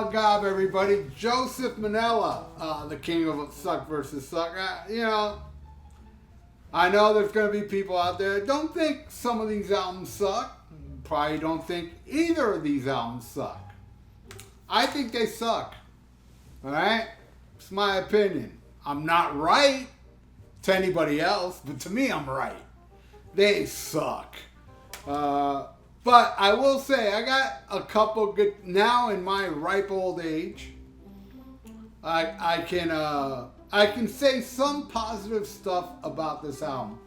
my gob, everybody. Joseph Manella, the king of Suck versus Suck. You know, I know there's going to be people out there that don't think some of these albums suck. Probably don't think either of these albums suck. I think they suck. Alright? It's my opinion. I'm not right to anybody else, but to me, I'm right. They suck. But I will say, I got a couple good, now in my ripe old age, I can say some positive stuff about this album.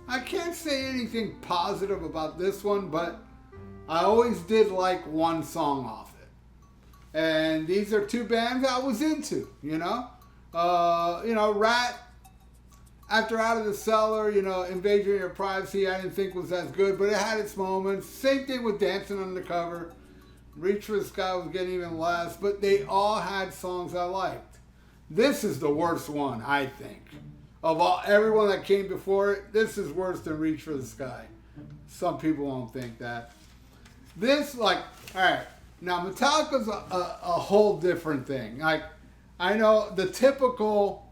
I can't say anything positive about this one, but I always did like one song off it. And these are two bands I was into, you know? Ratt, after Out of the Cellar, Invasion of Your Privacy, I didn't think was as good, but it had its moments. Same thing with Dancing Undercover. Reach for the Sky was getting even less, but they all had songs I liked. This is the worst one, I think. Of everyone that came before it, this is worse than Reach for the Sky. Some people won't think that. This, alright, now Metallica's a whole different thing. I know the typical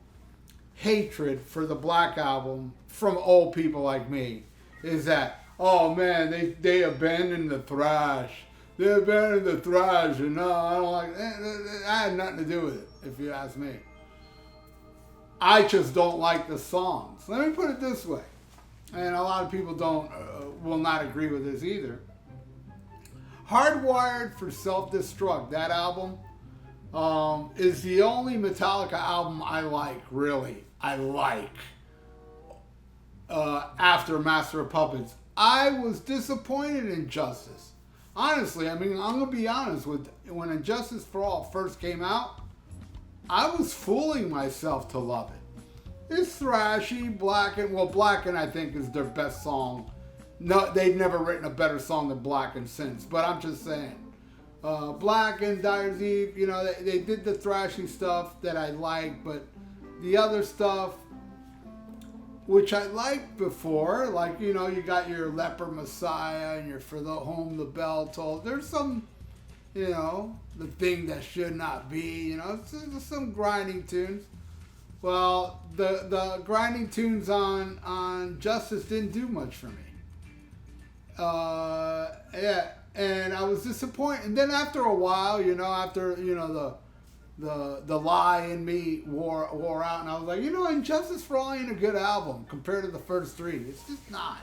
hatred for the Black Album from old people like me is that, oh man, they abandoned the thrash. They abandoned the thrash, and no, I don't like it. I had nothing to do with it, if you ask me. I just don't like the songs. Let me put it this way, and a lot of people will not agree with this either. Hardwired for Self-Destruct, that album, is the only Metallica album I like, really. I like. After Master of Puppets. I was disappointed in Justice. Honestly, I mean, I'm going to be honest. When Injustice for All first came out, I was fooling myself to love it. It's thrashy, Blackened I think is their best song. No, they've never written a better song than Blackened since, but I'm just saying. Blackened, Dyer's Eve, they did the thrashy stuff that I like, but the other stuff, which I liked before, you got your Leper Messiah and your For the Home the Bell Tolled. There's some, The Thing That Should Not Be, there's some grinding tunes. Well, the grinding tunes on Justice didn't do much for me. And I was disappointed. And then after a while, after the lie in me wore out, and I was like, Injustice for All ain't a good album compared to the first three. It's just not.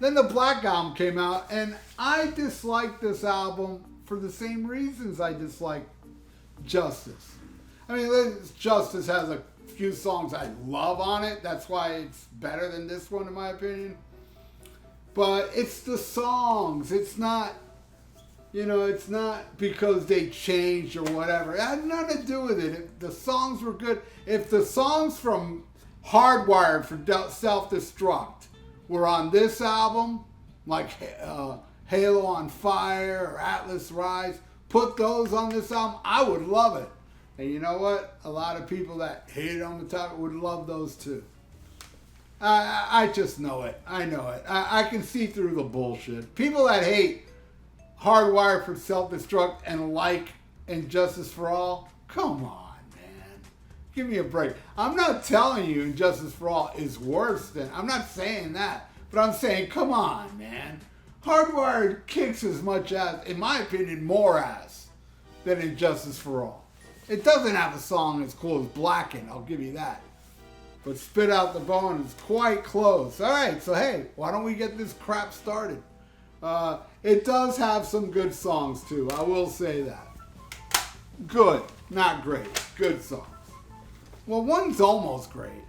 Then the Black Album came out, and I disliked this album for the same reasons I disliked Justice. I mean, Justice has a few songs I love on it. That's why it's better than this one, in my opinion. But it's the songs. It's not, it's not because they changed or whatever. It had nothing to do with it. If the songs were good. If the songs from Hardwired for Self-Destruct were on this album, like Halo on Fire or Atlas Rise, put those on this album, I would love it. And you know what? A lot of people that hate on Metallica would love those too. I just know it. I know it. I can see through the bullshit. People that hate Hardwired for Self-Destruct and like Injustice for All, come on, man. Give me a break. I'm not telling you Injustice for All is worse than... I'm not saying that. But I'm saying, come on, man. Hardwired kicks as much ass, in my opinion, more ass than Injustice for All. It doesn't have a song as cool as Blackened, I'll give you that. But Spit Out the Bone is quite close. All right, so hey, why don't we get this crap started? It does have some good songs too, I will say that. Good, not great, good songs. Well, one's almost great.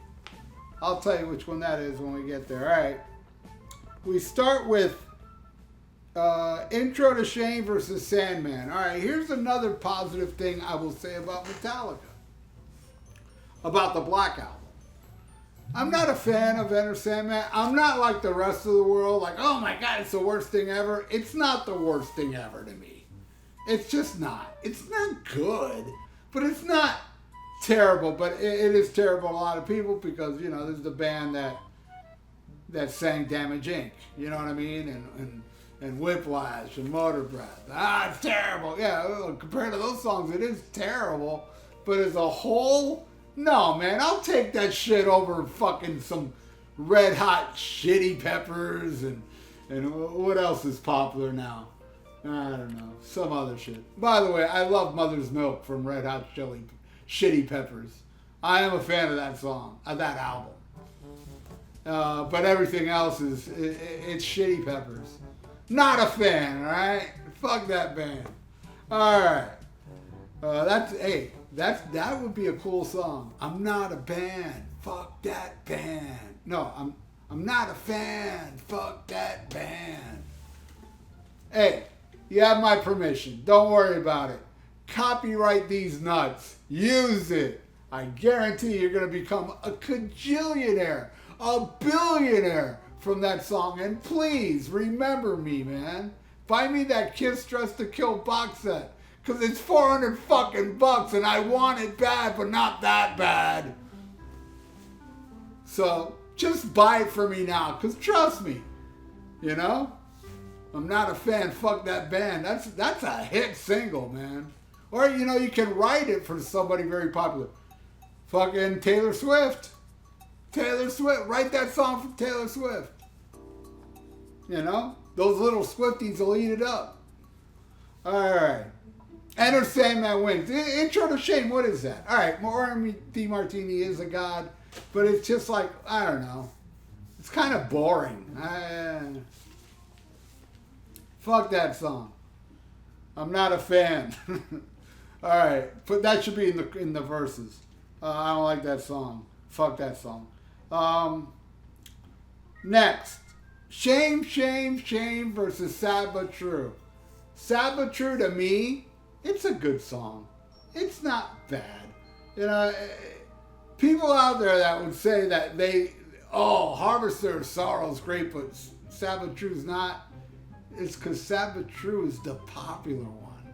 I'll tell you which one that is when we get there. All right, we start with Intro to Shame versus Sandman. All right, here's another positive thing I will say about Metallica. About the Black Album. I'm not a fan of Enter Sandman. I'm not like the rest of the world, like, oh my God, it's the worst thing ever. It's not the worst thing ever to me. It's just not. It's not good, but it's not terrible. But it is terrible to a lot of people because, this is the band that sang Damage Inc. You know what I mean? And and Whiplash and Motor Breath. Ah, it's terrible. Yeah, compared to those songs, it is terrible. But as a whole, no, man. I'll take that shit over fucking some Red Hot Shitty Peppers and what else is popular now? I don't know. Some other shit. By the way, I love Mother's Milk from Red Hot Shitty Peppers. I am a fan of that song, of that album. But everything else it's Shitty Peppers. Not a fan, alright? Fuck that band. Alright. That would be a cool song. I'm not a band. Fuck that band. No, I'm not a fan. Fuck that band. Hey, you have my permission. Don't worry about it. Copyright these nuts. Use it. I guarantee you're going to become a cajillionaire, a billionaire from that song. And please remember me, man. Buy me that Kiss Dressed to Kill box set. Because it's 400 fucking bucks and I want it bad, but not that bad. So just buy it for me now. Because trust me, you know, I'm not a fan. Fuck that band. That's a hit single, man. Or, you know, you can write it for somebody very popular. Fucking Taylor Swift. Taylor Swift. Write that song for Taylor Swift. You know? Those little Swifties will eat it up. Alright. Enter Sandman wins. Intro to Shame, what is that? Alright, Mauro Di Martini is a god, but it's just like, I don't know. It's kind of boring. Fuck that song. I'm not a fan. Alright, but that should be in the verses. I don't like that song. Fuck that song. Next. Shame, Shame, Shame versus Sad But True. Sad But True to me, it's a good song. It's not bad. You know, people out there that would say that Harvester of Sorrow is great, but Sad But True is not. It's because Sad But True is the popular one.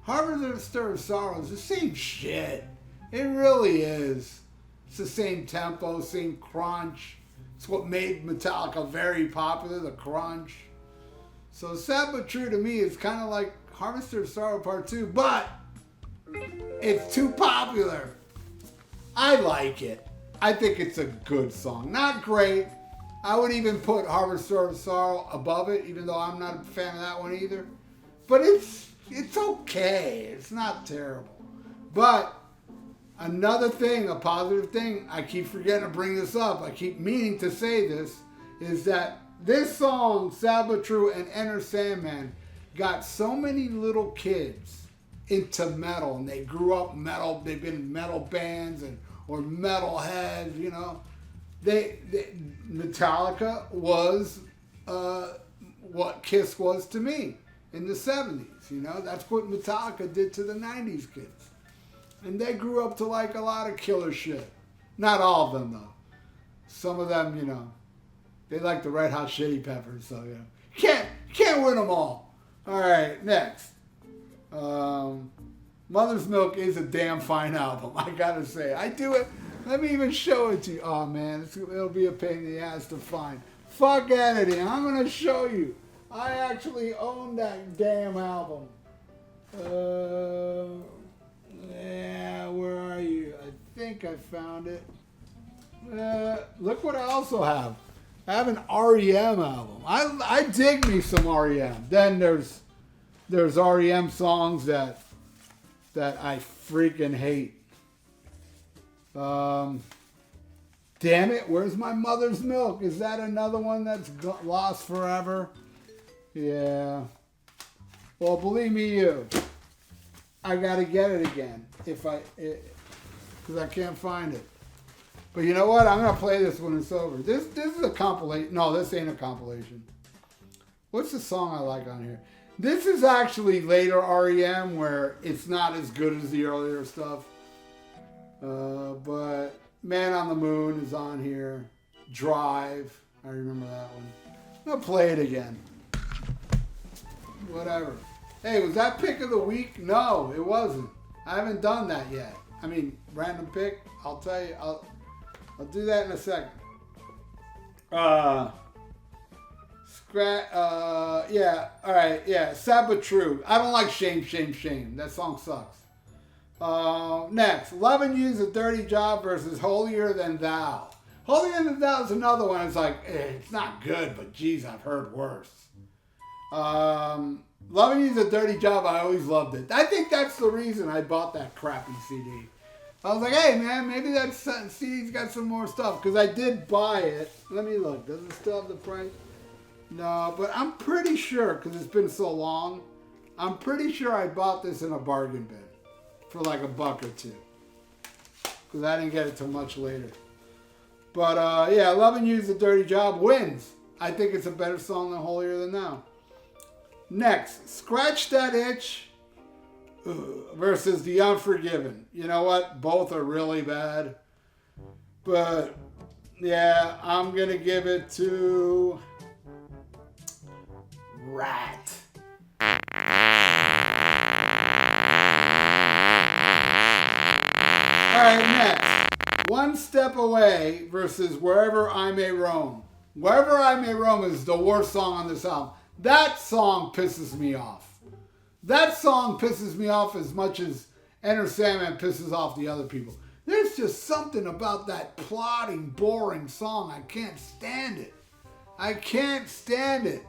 Harvester of Sorrow is the same shit. It really is. It's the same tempo, same crunch. It's what made Metallica very popular, the crunch. So Sad But True to me is kind of like Harvester of Sorrow Part 2, but it's too popular. I like it. I think it's a good song. Not great. I would even put Harvester of Sorrow above it, even though I'm not a fan of that one either. But it's okay. It's not terrible. But another thing, a positive thing, I keep forgetting to bring this up. I keep meaning to say this, is that this song, Sad But True and Enter Sandman, got so many little kids into metal, and they grew up metal. They've been in metal bands or metal heads, you know. Metallica was what Kiss was to me in the 70s, you know. That's what Metallica did to the 90s kids. And they grew up to like a lot of killer shit. Not all of them, though. Some of them, you know, they like the Red Hot Shitty Peppers, so, you know. Can't win them all. All right, next. Mother's Milk is a damn fine album, I gotta say. I do it. Let me even show it to you. Oh, man, it'll be a pain in the ass to find. Fuck editing. I'm going to show you. I actually own that damn album. Yeah, where are you? I think I found it. Look what I also have. I have an REM album. I dig me some REM. Then there's REM songs that I freaking hate. Damn it, where's my Mother's Milk? Is that another one that's lost forever? Yeah. Well, believe me, I gotta get it again because I can't find it. But you know what? I'm gonna play this when it's over. This is a compilation. No, this ain't a compilation. What's the song I like on here? This is actually later REM where it's not as good as the earlier stuff. But Man on the Moon is on here. Drive. I remember that one. I'm going to play it again. Whatever. Hey, was that pick of the week? No, it wasn't. I haven't done that yet. I mean, random pick. I'll tell you. I'll do that in a second. Yeah, alright, yeah. Sad but true. I don't like Shame, Shame, Shame. That song sucks. Next, Loving You's a Dirty Job versus Holier Than Thou. Holier Than Thou is another one. It's like, it's not good, but geez, I've heard worse. Loving You's a Dirty Job, I always loved it. I think that's the reason I bought that crappy CD. I was like, hey man, maybe that CD's got some more stuff. Because I did buy it. Let me look. Does it still have the price? No, but I'm pretty sure, because it's been so long, I'm pretty sure I bought this in a bargain bin for like $1 or $2. Because I didn't get it till much later. But yeah, Loving You's a Dirty Job wins. I think it's a better song than Holier Than Thou. Next, Scratch That Itch versus The Unforgiven. You know what? Both are really bad. But yeah, I'm going to give it to Ratt. Alright, next. One Step Away versus Wherever I May Roam. Wherever I May Roam is the worst song on this album. That song pisses me off. That song pisses me off as much as Enter Sandman pisses off the other people. There's just something about that plodding, boring song. I can't stand it. I can't stand it.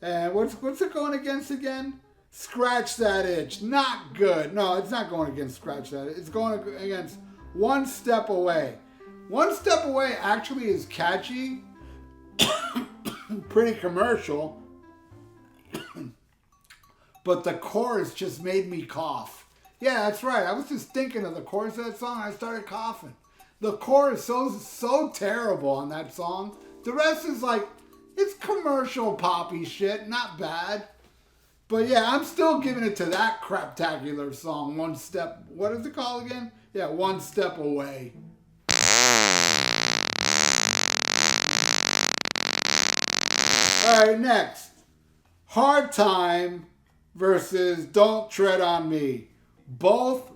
And what's it going against again? Scratch That Itch. Not good. No, it's not going against Scratch That Itch. It's going against One Step Away. One Step Away actually is catchy. Pretty commercial. But the chorus just made me cough. Yeah, that's right. I was just thinking of the chorus of that song. I started coughing. The chorus so terrible on that song. The rest is like, it's commercial poppy shit. Not bad. But yeah, I'm still giving it to that craptacular song. One Step, what is it called again? Yeah, One Step Away. Alright, next. Hard Time versus Don't Tread on Me. Both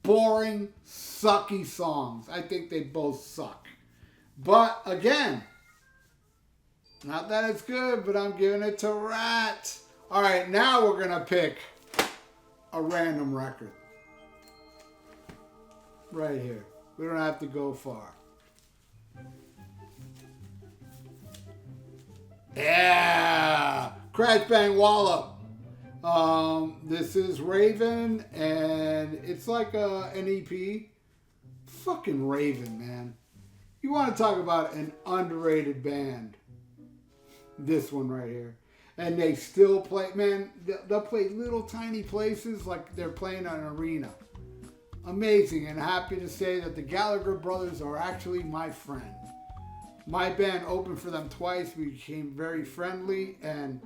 boring, sucky songs. I think they both suck. But again, not that it's good, but I'm giving it to Ratt. Alright, now we're going to pick a random record. Right here. We don't have to go far. Yeah! Crash Bang Wallop. This is Raven, and it's like an EP. Fucking Raven, man. You want to talk about an underrated band. This one right here. And they still play, man, they'll play little tiny places like they're playing an arena. Amazing, and happy to say that the Gallagher brothers are actually my friend. My band opened for them twice. We became very friendly, and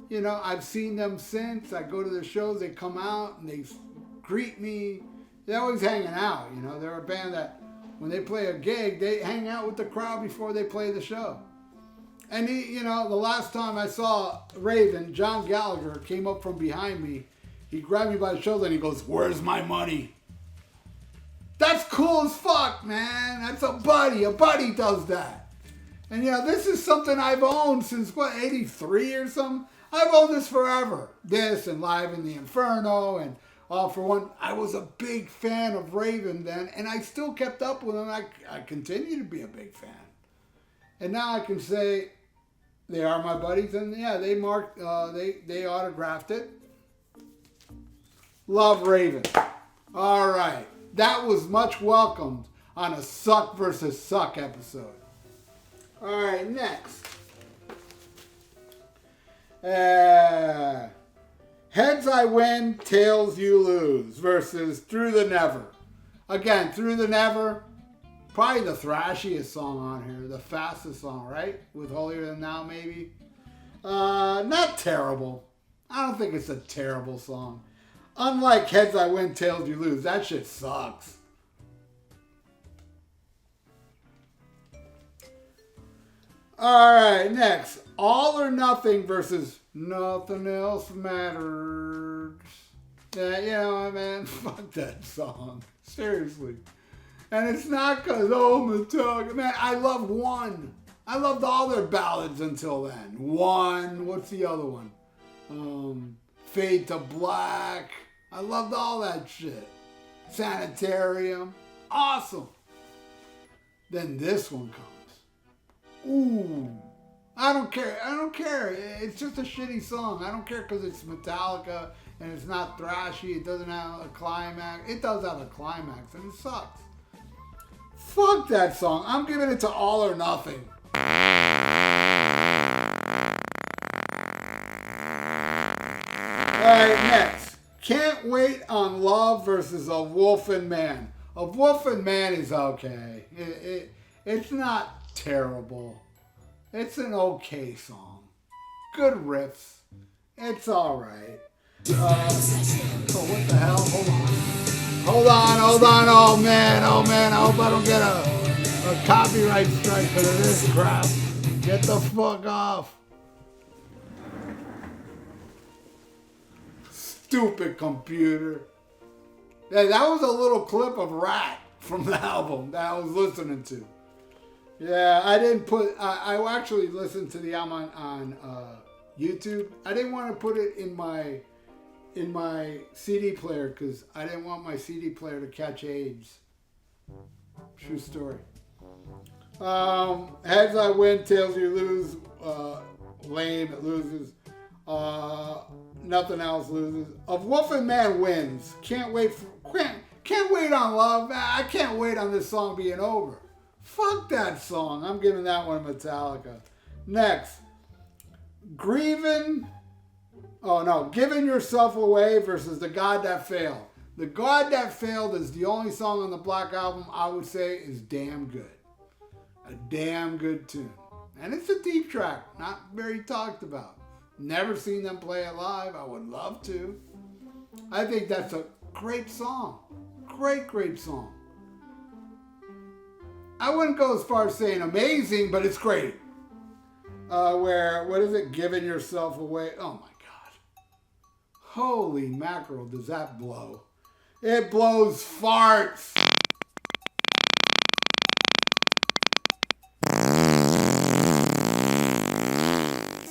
you know, I've seen them since. I go to their shows, they come out and they greet me. They're always hanging out, you know. They're a band that when they play a gig, they hang out with the crowd before they play the show. And you know, the last time I saw Raven, John Gallagher came up from behind me. He grabbed me by the shoulder and he goes, "Where's my money?" That's cool as fuck, man. That's a buddy. A buddy does that. And you know, this is something I've owned since, what, 83 or something? I've owned this forever. This and Live in the Inferno and All for One. I was a big fan of Raven then, and I still kept up with them. I continue to be a big fan. And now I can say they are my buddies, and yeah, they marked, they autographed it. Love Raven. All right. That was much welcomed on a Suck versus Suck episode. All right, next. Heads I Win, Tails You Lose versus Through the Never. Again, Through the Never, probably the thrashiest song on here, the fastest song, right? With Holier Than Thou, maybe. Not terrible. I don't think it's a terrible song. Unlike Heads I Win, Tails You Lose. That shit sucks. Alright, next. All or Nothing versus Nothing Else Matters. Yeah, you know, man, fuck that song. Seriously. And it's not because, oh, Metallica. Man, I love One. I loved all their ballads until then. One, what's the other one? Fade to Black. I loved all that shit. Sanitarium. Awesome. Then this one comes. Ooh. I don't care. I don't care. It's just a shitty song. I don't care because it's Metallica and it's not thrashy. It doesn't have a climax. It does have a climax and it sucks. Fuck that song. I'm giving it to All or Nothing. Alright, next. Can't Wait on Love versus A Wolf and Man. A Wolf and Man is okay. It's not terrible. It's an okay song. Good riffs. It's alright. Oh, what the hell? Hold on. Oh man. I hope I don't get a copyright strike for this crap. Get the fuck off. Stupid computer. Yeah, that was a little clip of Ratt from the album that I was listening to. Yeah, I didn't put. I actually listened to the album on YouTube. I didn't want to put it in my CD player because I didn't want my CD player to catch AIDS. True story. Heads I win, tails you lose. Lame, it loses. Nothing else loses. Of Wolf and Man wins. Can't wait on Love. I can't wait on this song being over. Fuck that song. I'm giving that one Metallica. Next. Giving Yourself Away versus The God That Failed. The God That Failed is the only song on the Black Album I would say is damn good. A damn good tune. And it's a deep track. Not very talked about. Never seen them play it live. I would love to. I think that's a great song. Great song. I wouldn't go as far as saying amazing, but it's great. What is it? Giving Yourself Away. Oh my God. Holy mackerel, does that blow? It blows farts.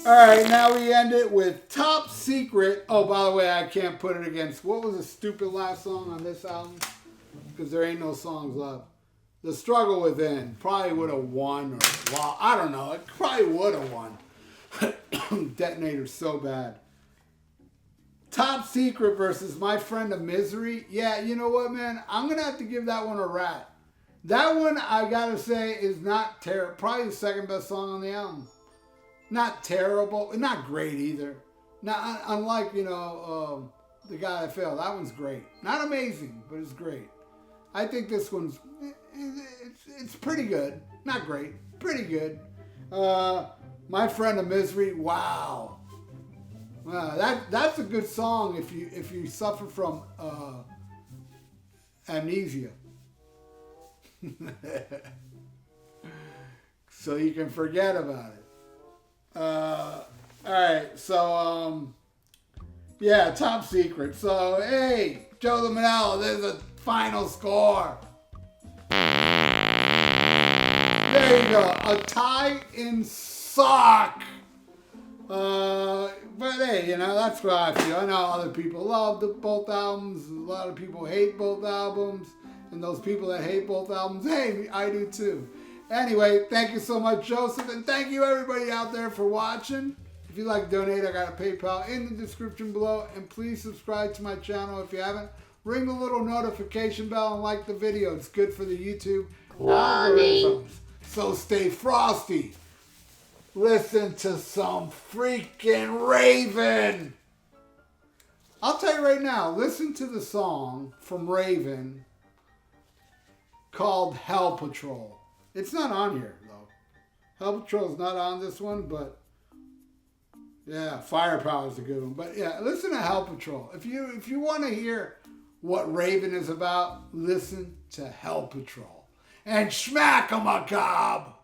Alright, now we end it with Top Secret. Oh, by the way, I can't put it against. What was the stupid last song on this album? Because there ain't no songs left. The Struggle Within probably would have won, or well, I don't know. It probably would have won. Detonator's so bad. Top Secret versus My Friend of Misery. Yeah, you know what, man? I'm gonna have to give that one a Ratt. That one, I gotta say, is not terrible. Probably the second best song on the album. Not terrible, not great either. Not unlike The Guy That Failed. That one's great. Not amazing, but it's great. I think this one's it's pretty good. Not great, pretty good. My Friend of Misery. Wow, that's a good song if you suffer from amnesia. So you can forget about it. Alright, so yeah, Top Secret. So hey, Joe the Manella, there's a final score. There you go. A tie in sock. But hey, that's what I feel. I know other people love both albums. A lot of people hate both albums. And those people that hate both albums, hey, I do too. Anyway, thank you so much, Joseph. And thank you, everybody out there, for watching. If you'd like to donate, I got a PayPal in the description below. And please subscribe to my channel if you haven't. Ring the little notification bell and like the video. It's good for the YouTube algorithms. So stay frosty. Listen to some freaking Raven. I'll tell you right now, listen to the song from Raven called Hell Patrol. It's not on here, though. Hell Patrol's not on this one, but yeah, Firepower is a good one. But yeah, listen to Hell Patrol. If you want to hear what Raven is about, listen to Hell Patrol. And schmack 'em a cob!